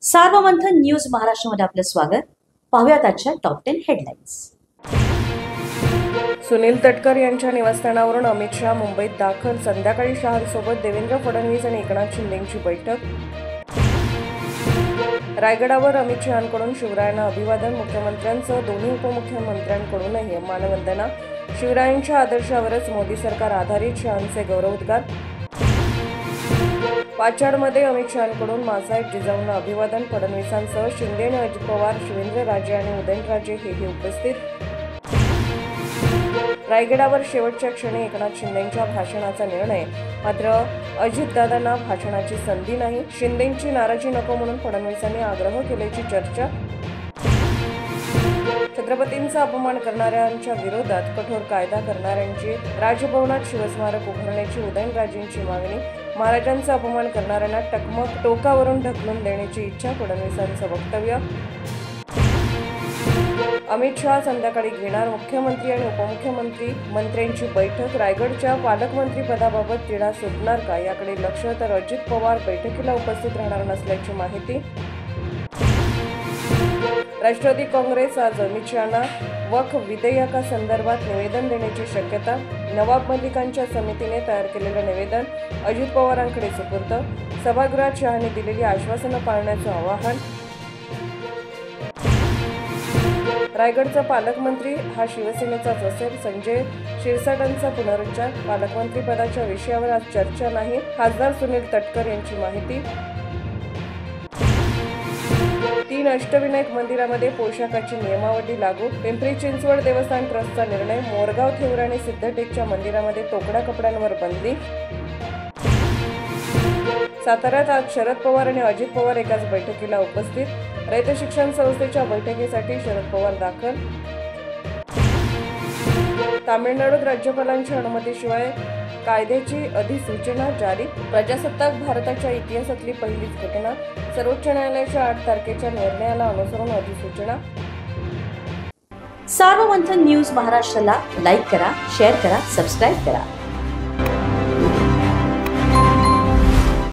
Sarvamanthan news महाराष्ट्रामध्ये आपलं स्वागत। पाहूयात आजच्या टॉप 10 हेडलाईन्स। सुनील तटकर यांच्या निवासस्थानावरून अमित शहा मुंबईत दाखल। संध्याकाळी शहांसोबत देवेंद्र फडणवीस आणि एकनाथ शिंदेंची बैठक। रायगडावर अमित शहांकडून शिवरायांना अभिवादन। मुख्यमंत्र्यांसह दोन्ही उपमुख्यमंत्र्यांकडूनही मानवंदना। शिवरायांच्या आदर्शावरच मोदी सरकार आधारित, शहांचे गौरवोद्गार। पाचाडमध्ये अमित शहांकडून मासाहेब जिजाऊंना अभिवादन। फडणवीसांसह शिंदे आणि अजित पवार, शिवेंद्रराजे आणि उदयनराजे हेही उपस्थित। रायगडावर शेवटच्या क्षणी एकनाथ शिंदेंच्या भाषणाचा निर्णय, मात्र अजितदादांना भाषणाची संधी नाही। शिंदेंची नाराजी नको म्हणून फडणवीसांनी आग्रह केल्याची चर्चा। छत्रपतींचा अपमान करणाऱ्यांच्या विरोधात कठोर कायदा करणाऱ्यांची राजभवनात शिवस्मारक उभारण्याची उदयनराजेंची मागणी। महाराजांचा अपमान करणाऱ्यांना टकमक टोकावरून ढकलून देण्याची इच्छा, फडणवीसांचं वक्तव्य। अमित शहा संध्याकाळी घेणार मुख्यमंत्री आणि उपमुख्यमंत्र्यांची बैठक। रायगडच्या पालकमंत्री पदाबाबत तिढा सुटणार का याकडे लक्ष, तर अजित पवार बैठकीला उपस्थित राहणार नसल्याची माहिती। राष्ट्रवादी काँग्रेस आज अमित शहांना वक्फ विधेयकासंदर्भात निवेदन देण्याची शक्यता। नवाब मलिकांच्या समितीने तयार केलेलं निवेदन अजित पवारांकडे सुपूर्द। सभागृहात शहांनी दिलेली आश्वासनं पाळण्याचं आवाहन। रायगडचा पालकमंत्री हा शिवसेनेचाच असेल, संजय शिरसाटांचा पुनरुच्चार। पालकमंत्री पदाच्या विषयावर आज चर्चा नाही, खासदार सुनील तटकर यांची माहिती। 3 अष्टविनायक मंदिरामध्ये पोशाखाची नियमावली लागू। पिंपरी चिंचवड देवस्थान ट्रस्टचा निर्णय। मोरगाव, थेउर आणि सिद्धटेकच्या मंदिरामध्ये तोकड्या कपड्यांवर बंदी। साताऱ्यात आज शरद पवार आणि अजित पवार एकाच बैठकीला उपस्थित। रयत शिक्षण संस्थेच्या बैठकीसाठी शरद पवार दाखल। तामिळनाडूत राज्यपालांच्या अनुमतीशिवाय कायद्याची अधिसूचना जारी। प्रजासत्ताक भारताच्या इतिहासातली पहिलीच घटना। सर्वोच्च न्यायालयाच्या 8 तारखेच्या निर्णयाला अनुसरून अधिसूचना। सार्वमंथन न्यूज महाराष्ट्राला लाईक करा, शेअर करा, सबस्क्राईब करा।